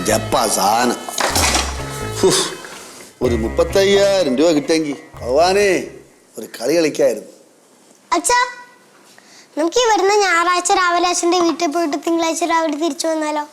ജപ്പാ സാധനം. ഒരു 35,000 രൂപ കിട്ടിയെങ്കിൽ ഭഗവാനേ ഒരു കളി കളിക്കായിരുന്നു. അച്ഛാ, നമുക്ക് ഈ വരുന്ന ഞായറാഴ്ച രാവിലെ അച്ഛൻ്റെ വീട്ടിൽ പോയിട്ട് തിങ്കളാഴ്ച രാവിലെ തിരിച്ചു വന്നാലോ?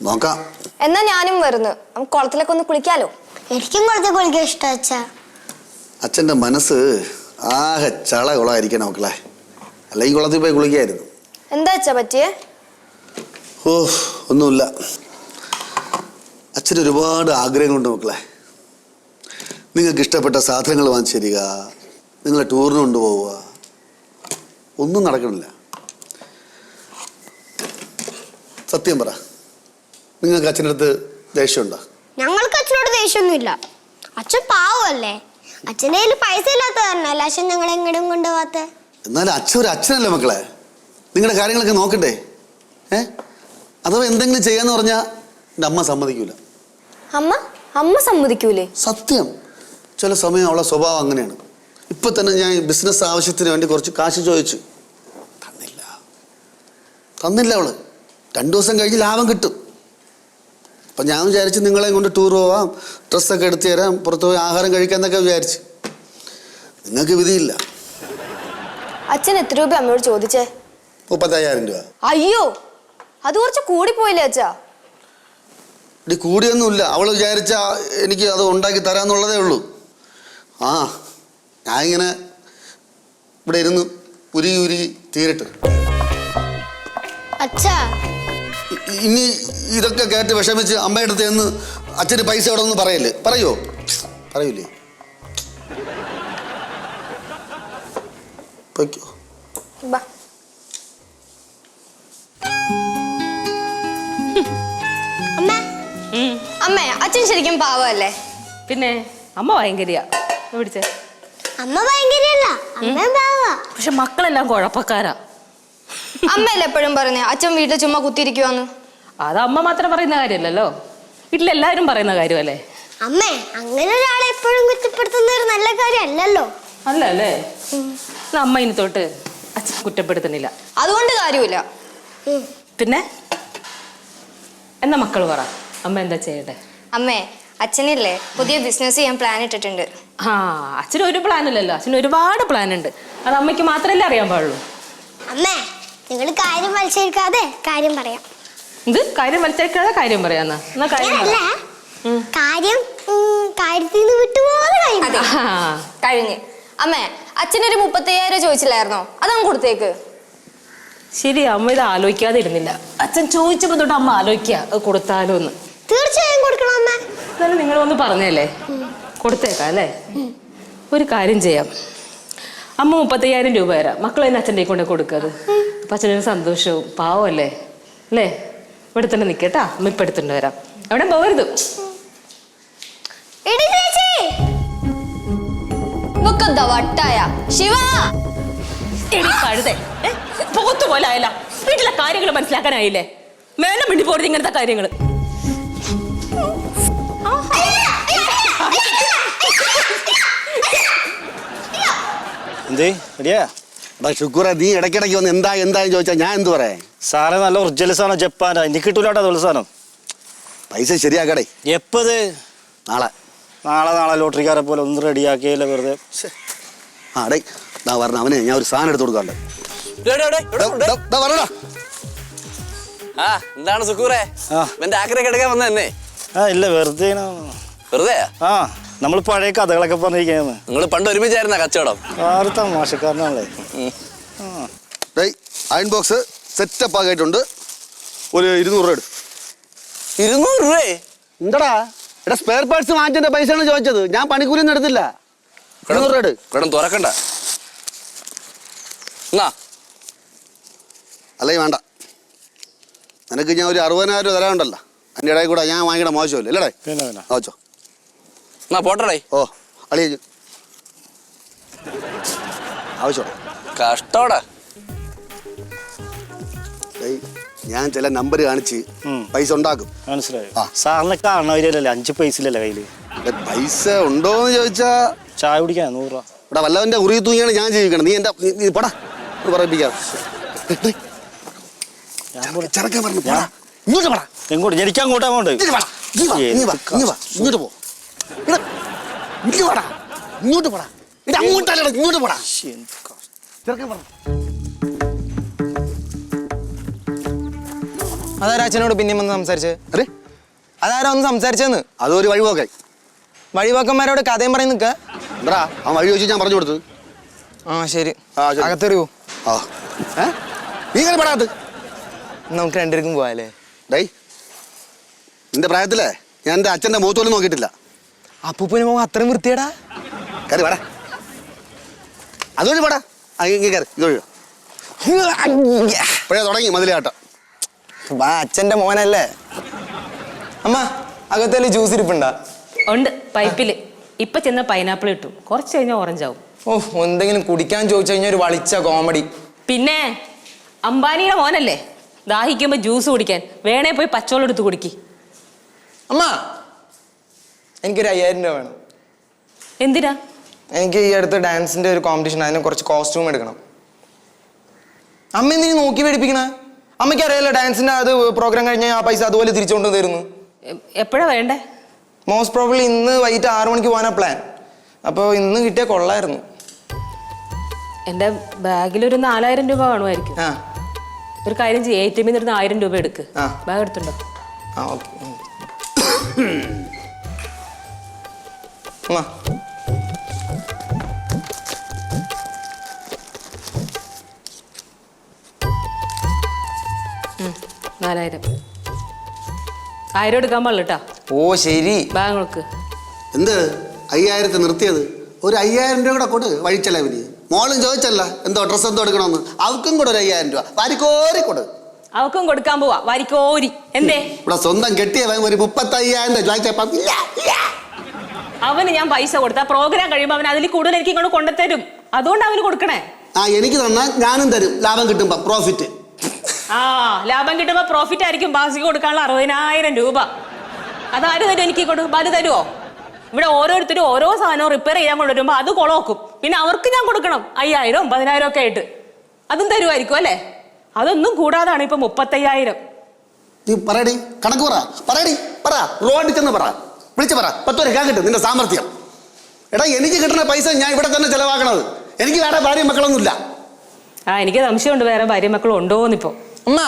നോക്കാം. എന്നാ ഞാനും വരുന്നു. നമുക്ക് കുളത്തിലൊക്കെ ഒന്ന് കുളിക്കാലോ? എനിക്കും കുളത്തിൽ കുളിക്കാൻ ഇഷ്ടം അച്ഛാ. അച്ഛൻ്റെ മനസ്സ് ആകെ ചള കുളമായിരിക്കണം മക്കളെ, അല്ലെങ്കിൽ കുളത്തിൽ പോയി കുളിക്കായിരുന്നു. എന്താ അച്ഛാ പറ്റിയേ? ഒന്നുമില്ല. അച്ഛന് ഒരുപാട് ആഗ്രഹങ്ങളുണ്ട് മക്കളെ. നിങ്ങൾക്ക് ഇഷ്ടപ്പെട്ട സാധനങ്ങൾ വാങ്ങിച്ചു തരിക, നിങ്ങളെ ടൂറിന് കൊണ്ടുപോവുക, ഒന്നും നടക്കണില്ല. സത്യം പറ, നിങ്ങൾക്ക് അച്ഛൻ്റെ അടുത്ത് ദേഷ്യമുണ്ടോ? ഞങ്ങൾക്ക് അച്ഛനോട് ദേഷ്യമൊന്നുമില്ല. അച്ഛൻ പാവല്ലേ. അച്ഛൻ്റെ കയ്യിൽ പൈസ ഇല്ലാത്ത കാരണമല്ല അച്ഛൻ ഞങ്ങളെ എങ്ങോട്ടും കൊണ്ടുപോകാത്ത. എന്നാലും അച്ഛൻ ഒരു അച്ഛനല്ലേ മക്കളെ, നിങ്ങളുടെ കാര്യങ്ങളൊക്കെ നോക്കണ്ടേ? അഥവാ എന്തെങ്കിലും ചെയ്യാന്ന് പറഞ്ഞാൽ എൻ്റെ അമ്മ സമ്മതിക്കൂല. അമ്മ സമ്മതിക്കൂലേ? സത്യം. ചില സമയം അവളെ സ്വഭാവം അങ്ങനെയാണ്. ഇപ്പൊ തന്നെ ഞാൻ ബിസിനസ് ആവശ്യത്തിന് വേണ്ടി കുറച്ച് കാശ് ചോദിച്ചു, തന്നില്ല അവള്. 2 ദിവസം കഴിഞ്ഞ് ലാഭം കിട്ടും. അപ്പം ഞാൻ വിചാരിച്ച് നിങ്ങളെയും കൊണ്ട് ടൂർ പോവാം, ഡ്രസ്സൊക്കെ എടുത്തു തരാം, പുറത്ത് പോയി ആഹാരം കഴിക്കാന്നൊക്കെ വിചാരിച്ച്. നിങ്ങൾക്ക് വിധിയില്ല. അച്ഛൻ എത്ര രൂപ അമ്മയോട് ചോദിച്ചേ? 35,000 രൂപ. അയ്യോ, അത് കുറച്ച് കൂടിപ്പോയില്ലേ അച്ഛാ? ഇടി കൂടിയൊന്നുമില്ല. അവൾ വിചാരിച്ച എനിക്ക് അത് ഉണ്ടാക്കി തരാന്നുള്ളതേ ഉള്ളൂ. ഞാൻ ഇങ്ങനെ ഇവിടെ ഇരുന്ന് ഉരുകി തീരട്ട്. ഇനി ഇതൊക്കെ കേട്ട് വിഷമിച്ച് അമ്മയുടെ അടുത്ത് എന്ന് അച്ഛന് പൈസ അവിടെ ഒന്ന് പറയല്ലേ? പറയൂലേ? പൊയ്ക്കോ. അമ്മേ, അച്ഛൻ ശരിക്കും പാവല്ലേ? പിന്നെ അമ്മ ഭയങ്കരിയാ. പിടിച്ചേ. അമ്മ ഭയങ്കരല്ല, അമ്മ പാവാ. പക്ഷെ മക്കളെല്ലാം കുഴപ്പക്കാരാ. അമ്മയല്ലേ എപ്പോഴും പറഞ്ഞേ അച്ഛൻ വീട്ടിൽ ചുമ്മാ കുത്തിയിരിക്കുവാന്ന്? അത് അമ്മ മാത്രം പറയുന്ന കാര്യമല്ലല്ലോ, വീട്ടിലെല്ലാവരും പറയുന്ന കാര്യമല്ലേ. അമ്മേ, അങ്ങനെ ഒരാളെ എപ്പോഴും കുറ്റപ്പെടുത്തുന്ന ഒരു നല്ല കാര്യമല്ലല്ലോ. അല്ലേ? അമ്മ ഇനി തൊട്ട് അച്ഛൻ കുറ്റപ്പെടുത്തുന്നില്ല, അതുകൊണ്ട് കാര്യമില്ല. പിന്നെ എന്നാ മക്കൾ പറ, അമ്മ എന്താ ചെയ്യട്ടെ? അമ്മേ, അച്ഛനില്ലേ പുതിയ ബിസിനസ് ചെയ്യാൻ പ്ലാൻ ഇട്ടിട്ടുണ്ട്. അച്ഛന് ഒരു പ്ലാൻ ഇല്ലല്ലോ, അച്ഛന് ഒരുപാട് പ്ലാൻ ഉണ്ട്. അത് അമ്മയ്ക്ക് മാത്രമല്ലേ അറിയാൻ പാടുള്ളൂ. അമ്മേ, നിങ്ങൾ കാര്യം മത്സരിക്കാതെ കാര്യം പറയാം. ഇത് കാര്യം മത്സരിക്കാതെ കാര്യം പറയാന്നാ? എന്നാ കാര്യത്തിൽ നിന്ന് വിട്ടുപോകാതെ കഴിഞ്ഞ്. അമ്മേ, അച്ഛനൊരു 35,000 ചോദിച്ചില്ലായിരുന്നോ? അതങ്ങ് കൊടുത്തേക്ക്. ശരി, അമ്മ ഇത് ആലോചിക്കാതെ ഇരുന്നില്ല. അച്ഛൻ ചോദിച്ചപ്പോ തൊട്ട് അമ്മ ആലോചിക്കുക അത് കൊടുത്താലോ എന്ന്. തീർച്ചയായും കൊടുക്കണം അമ്മ. എന്നാലും നിങ്ങൾ വന്ന് പറഞ്ഞല്ലേ, കൊടുത്തേക്കാം അല്ലേ? ഒരു കാര്യം ചെയ്യാം, അമ്മ 35,000 രൂപ തരാം, മക്കൾ തന്നെ അച്ഛൻ്റെ കൊണ്ട് കൊടുക്കത്. അപ്പൊ അച്ഛനൊരു സന്തോഷവും. പാവമല്ലേ അല്ലേ? ഇവിടെ തന്നെ നിൽക്കട്ടാ, അമ്മ ഇപ്പം എടുത്തുകൊണ്ട് വരാം. എവിടെ പോകരുത്. വട്ടായ ശിവ കഴുതേ, പോത്തു പോലെ ആയില്ല. വീട്ടിലെ കാര്യങ്ങൾ മനസ്സിലാക്കാനായില്ലേ? മേലെ മിണ്ടി പോരുത് ഇങ്ങനത്തെ കാര്യങ്ങൾ. ഷുക്കൂറ, നീ ഇടയ്ക്കിടയ്ക്ക് വന്ന് എന്താന്ന് ചോദിച്ചാൽ ഞാൻ എന്ത് പറയാ? സാറേ, നല്ല ഒറിജിനൽ സാധനം, ജപ്പാനാ. എനിക്ക് കിട്ടൂലാട്ടോ അതുള്ള സാധനം. പൈസ ശരിയാക്കടേ. എപ്പത്? നാളെ ലോട്ടറിക്കാരെ പോലെ ഒന്ന് റെഡിയാക്കിയല്ലേ വെറുതെ. ഡേ പറഞ്ഞ അവനെ ഞാൻ ഒരു സാധനം എടുത്ത് കൊടുക്കാണ്ട്. എന്താണ് സുക്കൂറേ, ആഗ്രഹം എടുക്കാൻ വന്നെ? ഇല്ല, വെറുതെ. നമ്മൾ പഴയ കഥകളൊക്കെ പറഞ്ഞിരിക്കുന്നത്. നിങ്ങൾ പണ്ട് ഒരുമിച്ചായിരുന്ന കച്ചവടം? തമാശക്കാരനാണല്ലേ. അയൺ ബോക്സ് സെറ്റപ്പ് ആക്കിയിട്ടുണ്ട്. ഒരു 200 രൂപ. 200 രൂപ? എന്താടാ സ്പെയർ പാർട്സ് വാങ്ങിച്ചതിന്റെ പൈസയാണ് ചോദിച്ചത്, ഞാൻ പണിക്കൂലിയൊന്നും എടുത്തില്ല. 200 രൂപ. കടം തുറക്കണ്ട. അല്ലെങ്കിൽ വേണ്ട, നിനക്ക് ഞാൻ ഒരു 60,000 രൂപ തരാനുണ്ടല്ലോ, അതിൻ്റെ ഇടയിൽ കൂടെ ഞാൻ വാങ്ങിക്കണ മോശമല്ലേ അല്ലേടേ? ആവച്ചോ പോട്ടടേ. അളിയ ആവശ്യം കഷ്ടോടാ. ഞാൻ ചില നമ്പർ കാണിച്ച് പൈസ ഉണ്ടാക്കും. മനസ്സിലായി. സാറിനെ കാണാവില്ലല്ലേ, 5 പൈസയില്ലല്ലേ കയ്യില്? പൈസ ഉണ്ടോന്ന് ചോദിച്ചാ ചായ കുടിക്കാൻ 100 രൂപ. ഇവിടെ വല്ലവന്റെ ഉറി തൂങ്ങിയാണ് ഞാൻ ജീവിക്കണം. നീ എന്റെ പടാ പറയിപ്പിക്കാം. ഇങ്ങോട്ട് പറ. എങ്ങോട്ട് എനിക്ക് അങ്ങോട്ട് ഇങ്ങോട്ട് വാടാ. ഇങ്ങോട്ട് പോ. എടാ, ഇങ്ങോട്ട് വാടാ. ഇങ്ങോട്ട് പോടാ. ഇത് അങ്ങോട്ടല്ലടാ, ഇങ്ങോട്ട് പോടാ. ചെറുക്കൻ പറ. അതാരാ അച്ഛനോട് പിന്നെയും വന്ന് സംസാരിച്ചത്? അരെ അതാരാ ഒന്ന് സംസാരിച്ചെന്ന്? അതൊരു വഴിപോക്കായി. വഴിവാക്കന്മാരോട് കഥയും പറയും നിൽക്ക. എന്താ ആ വഴി ചോദിച്ചു ഞാൻ പറഞ്ഞു കൊടുത്തത്. ആ ശരി, ശരി. അകത്തെറിയോ? ആ നീ ഇങ്ങനെ പെടാത്ത്. നമുക്ക് രണ്ടുപേർക്കും പോവാല്ലേ? ഡേ നിന്റെ പ്രായത്തിലേ ഞാൻ എൻ്റെ അച്ഛൻ്റെ മുഖത്തോലും നോക്കിയിട്ടില്ല. അപ്പൂപ്പന് പോകാൻ അത്രയും വൃത്തിയേടാ. കയറി വേടാ, അതുവഴി വേടാ. ഇങ്ങനെ കയറി ഇതൊഴി. ഇപ്പോഴേ തുടങ്ങി മതിലാട്ടം. അച്ഛൻ്റെ മോനല്ലേ. അമ്മ അകത്തേല് ജ്യൂസ് ഇരിപ്പുണ്ടാ? ഉണ്ട് പൈപ്പില്. ഇപ്പൊ ചെന്ന പൈനാപ്പിൾ ഇട്ടു, കുറച്ച് കഴിഞ്ഞാൽ ഓറഞ്ച് ആവും. ഓ, എന്തെങ്കിലും കുടിക്കാൻ ചോദിച്ചു കഴിഞ്ഞാൽ ഒരു വളിച്ച കോമഡി. പിന്നെ അംബാനിയുടെ മോനല്ലേ, ദാഹിക്കുമ്പോ ജ്യൂസ് കുടിക്കാൻ വേണേ പോയി പച്ചവെള്ളം എടുത്ത് കുടിക്കി. അമ്മ എനിക്കൊരു 5000 രൂപ വേണം. എന്തിനാ? എനിക്ക് ഈ അടുത്ത് ഡാൻസിന്റെ ഒരു കോമ്പറ്റീഷൻ, അതിന് കുറച്ച് കോസ്റ്റ്യൂം എടുക്കണം. അമ്മ എന്തിനു നോക്കി മേടിപ്പിക്കണ? അമ്മയ്ക്ക് അറിയാലോ ഡാൻസിന്റെ അത് പ്രോഗ്രാം കഴിഞ്ഞാൽ ആ പൈസ അതുപോലെ തിരിച്ചുകൊണ്ട് തരുന്നു. എപ്പോഴാ വേണ്ടേ? മോസ്റ്റ് പ്രോബ്ലി ഇന്ന് വൈകിട്ട് 6 മണിക്ക് പോകാനാ പ്ലാൻ. അപ്പോൾ ഇന്ന് കിട്ടിയാൽ കൊള്ളായിരുന്നു. എൻ്റെ ബാഗിലൊരു 4000 രൂപ കാണുമായിരിക്കും. ആ ഒരു കാര്യം ചെയ്യ്, ATM ൽ 1000 രൂപ എടുക്ക്. ബാഗ് എടുത്തുണ്ടോ? ആ ഓക്കെ. അമ്മ 4000. 1000 എടുക്കാൻ പാടില്ല കേട്ടാ. ഓ ശരി. ബാഗ് നോക്ക്. എന്ത് 5000 നിർത്തിയത്? ഒരു 5000 രൂപ കൂടെ കൊടു വഴിച്ചെലവിന്. മോളും ചോദിച്ചല്ല എന്തോ ഡ്രസ്സ് എന്തോ എടുക്കണമെന്ന്. അവക്കും കൂടെ ഒരു 5000 രൂപ വാരിക്കോരി കൊടു. അവക്കും കൊടുക്കാൻ പോവാ വാരിക്കോരി. എന്തേ? ഇവിടെ സ്വന്തം കെട്ടിയ ഒരു 35,000 രൂപ ചോദിച്ചപ്പം ഇല്ല. അവന് ഞാൻ പൈസ കൊടുത്ത പ്രോഗ്രാം കഴിയുമ്പോ അവൻ അതിൽ കൂടുതൽ എനിക്ക് ഇങ്ങോട്ട് കൊണ്ടുതരും. അതുകൊണ്ട് അവന് കൊടുക്കണേ. ആ എനിക്ക് തന്നാൽ ഞാനും തരും, ലാഭം കിട്ടുമ്പോ പ്രോഫിറ്റ്. ആ ലാഭം കിട്ടുമ്പോ പ്രോഫിറ്റ് ആയിരിക്കും. ബാസിക്ക് കൊടുക്കാനുള്ള 60,000 രൂപ അതാര് തരും? എനിക്ക് ബാലു തരുമോ? ഇവിടെ ഓരോരുത്തരും ഓരോ സാധനവും റിപ്പയർ ചെയ്യാൻ കൊണ്ടുവരുമ്പോ അത് കൊളോക്കും. പിന്നെ അവർക്ക് ഞാൻ കൊടുക്കണം 5000 10,000 ഒക്കെ ആയിട്ട്. അതും തരുമായിരിക്കും അല്ലേ? അതൊന്നും കൂടാതാണ് ഇപ്പൊ 35,000. നീ പറയടി, കണക്ക് പറയടി, പറ. റോഡിൽ ചെന്ന് പറ, വിളിച്ച് പറ. 10 രൂപ കിട്ടും നിന്റെ സാമർത്ഥ്യം. എടാ എനിക്ക് കിട്ടുന്ന പൈസ ഞാൻ ഇവിടെ തന്നെ ചെലവാക്കണത്. എനിക്ക് വേറെ ഭാര്യയും മക്കളൊന്നുമില്ല. ആ എനിക്ക് സംശയമുണ്ട് വേറെ ഭാര്യ മക്കളും ഉണ്ടോന്നിപ്പോ. അമ്മ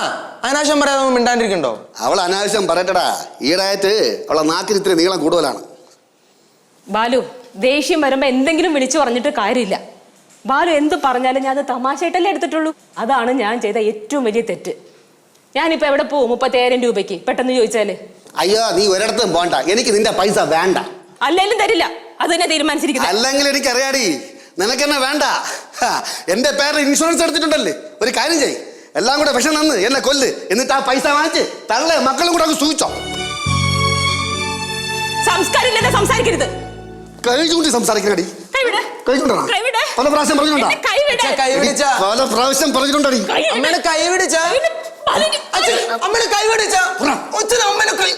അനാവശ്യം പറയാതെ മിണ്ടാണ്ടിരിക്കണ്ടോ? അവൾ അനാവശ്യം പറയട്ടടാ. ഈടായിട്ട് അവളെ നാക്കിന് ഇത്തിരി നീളം കൂടുതലാണ്. ബാലു ദേഷ്യം വരുമ്പോ എന്തെങ്കിലും വിളിച്ചു പറഞ്ഞിട്ട് കാര്യമില്ല. ബാലു എന്ത് പറഞ്ഞാലും ഞാൻ അത് തമാശയായിട്ടല്ലേ എടുത്തിട്ടുള്ളൂ. അതാണ് ഞാൻ ചെയ്ത ഏറ്റവും വലിയ തെറ്റ്. ഞാനിപ്പോ എവിടെ പോവും 35,000 രൂപയ്ക്ക് പെട്ടെന്ന് ചോദിച്ചാല്? അയ്യോ നീ ഒരിടത്തും പോണ്ട, എനിക്ക് നിന്റെ പൈസ വേണ്ട. അല്ലെങ്കിലും തരില്ല, അത് തന്നെ തീരുമാനിച്ചിരിക്കുന്നത്. അല്ലെങ്കിൽ എനിക്കറിയാടി നിനക്കെന്നെ വേണ്ട. എന്റെ പേരിൽ ഇൻഷുറൻസ് എടുത്തിട്ടുണ്ടല്ലേ. ഒരു കാര്യം ചെയ്യ്, എല്ലാം കൂടെ വിഷം നന്ന് എന്നെ കൊല്ല്. എന്നിട്ട് ആ പൈസ വാങ്ങിച്ച് തള്ളേ മക്കളും കൂടെ അങ്ങ് സൂചിച്ചോ. സംസ്കാരം ഇല്ലാതെ സംസാരിക്കരുത്. കഴിച്ചുകൊണ്ട് സംസാരിക്കണടി. പല പ്രാവശ്യം പറഞ്ഞിട്ടുണ്ടോ? കൈ പിടിച്ച പല പ്രാവശ്യം പറഞ്ഞിട്ടുണ്ടടി. അമ്മയുടെ കൈ പിടിച്ച അമ്മയുടെ കൈ പിടിച്ച അമ്മയുടെ കൈ.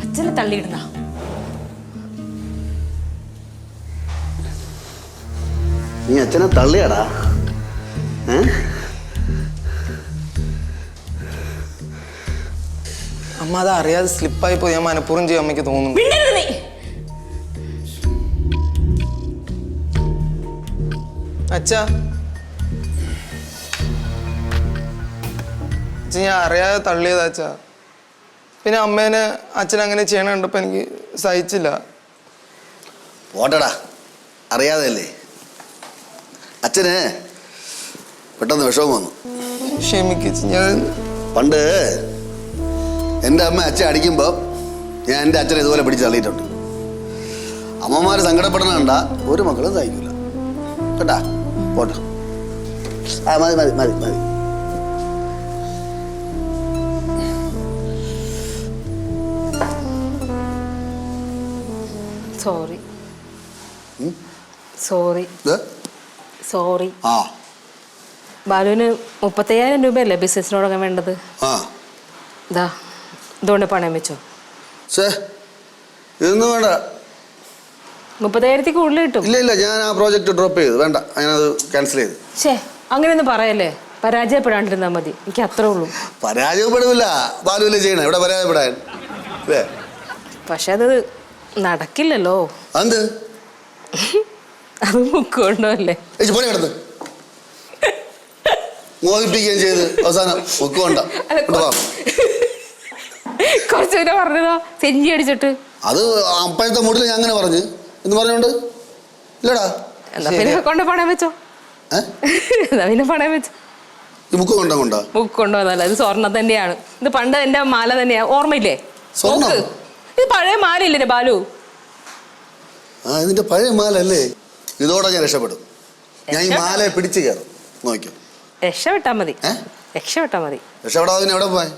അച്ഛനെ തള്ളിയിടുന്ന നീ അച്ഛനെ തള്ളിയാടാ? അമ്മ അത് അറിയാതെ സ്ലിപ്പായി പോയി. ഞാൻ മനഃപൂർവ്വം ചെയ്യും അമ്മയ്ക്ക് തോന്നുന്നു. അച്ഛാ ഞാൻ അറിയാതെ തള്ളിയതാ അച്ഛാ. പിന്നെ അമ്മേനെ അച്ഛൻ അങ്ങനെ ചെയ്യണ കണ്ടപ്പോ എനിക്ക് സഹിച്ചില്ല. പോട്ടടാ, അറിയാതെയല്ലേ. അച്ഛന് പെട്ടെന്ന് വിഷമം വന്നു. ക്ഷമിക്കിച്ച്. ഞാൻ പണ്ട് എൻ്റെ അമ്മ അച്ഛൻ അടിക്കുമ്പോൾ ഞാൻ എൻ്റെ അച്ഛനെ ഇതുപോലെ പിടിച്ച് തള്ളിയിട്ടുണ്ട്. അമ്മമാർ സങ്കടപ്പെടണ കണ്ട ഒരു മക്കളും സഹിക്കില്ല കേട്ടാ. പോട്ടെ. ആ മതി മതി മതി മതി. Sorry sorry sorry. ആ ബാലുവിന് 35,000 രൂപയല്ലേ ബിസിനസ്സിനോടൊക്കെ വേണ്ടത്? ആ ഇതാ ഇതുകൊണ്ട് പണയം വെച്ചോ. ഇതൊന്നും വേണ്ട. 30,000 കൂടുതൽ കിട്ടും. ഇല്ല ഞാൻ ആ പ്രോജക്റ്റ് ഡ്രോപ്പ് ചെയ്തു. വേണ്ട, ഞാനത് ക്യാൻസൽ ചെയ്തു. ഷേ അങ്ങനെയൊന്നും പറയല്ലേ, പരാജയപ്പെടാണ്ടിരുന്നാ മതി. എനിക്ക് അത്രേ ഉള്ളൂ. പരാജയപ്പെടില്ല, ബാലുവില്ലേ ചെയ്യണേ, ഇവിടെ പരാജയപ്പെടാൻ അല്ലേ? പക്ഷെ അത് നടക്കില്ലല്ലോ. എന്ത് അത് മുക്കുകൊണ്ടല്ലേ പണി കിടന്ന് മോഹിപ്പിക്കുകയും ചെയ്ത് അവസാനം മുക്കുകൊണ്ട കുറച്ചു പേരെ പറഞ്ഞതോ സെഞ്ചി അടിച്ചിട്ട്. അത് അപ്പോഴത്തെ മൂഡിൽ ഞാൻ അങ്ങനെ പറഞ്ഞു എന്ന് പറഞ്ഞോണ്ട് ഇല്ലടാ. എന്നാ പിന്നെ കൊണ്ട് പണയം വെച്ചോ. എന്നാ പിന്നെ പണയം വെച്ചോ. ഈ മുക്ക് കൊണ്ടാ മുക്ക് കൊണ്ടുവന്നല്ല, ഇത് സ്വർണ്ണം തന്നെയാണ്. ഇത് പണ്ട് എന്റെ മാല തന്നെയാ, ഓർമ്മയില്ലേ? സ്വർണ്ണം? ഇത് പഴയ മാല ഇല്ലേ ബാലു? ആ ഇതിന്റെ പഴയ മാല അല്ലേ? ഇതോടെ ഞാൻ രക്ഷപ്പെടും. ഞാൻ ഈ മാലയെ പിടിച്ചു കയറും. നോക്കിയോ, രക്ഷപ്പെട്ടാ മതി. രക്ഷപ്പെട്ടാ മതി. രക്ഷപ്പെടാതെ എവിടെ പോയി?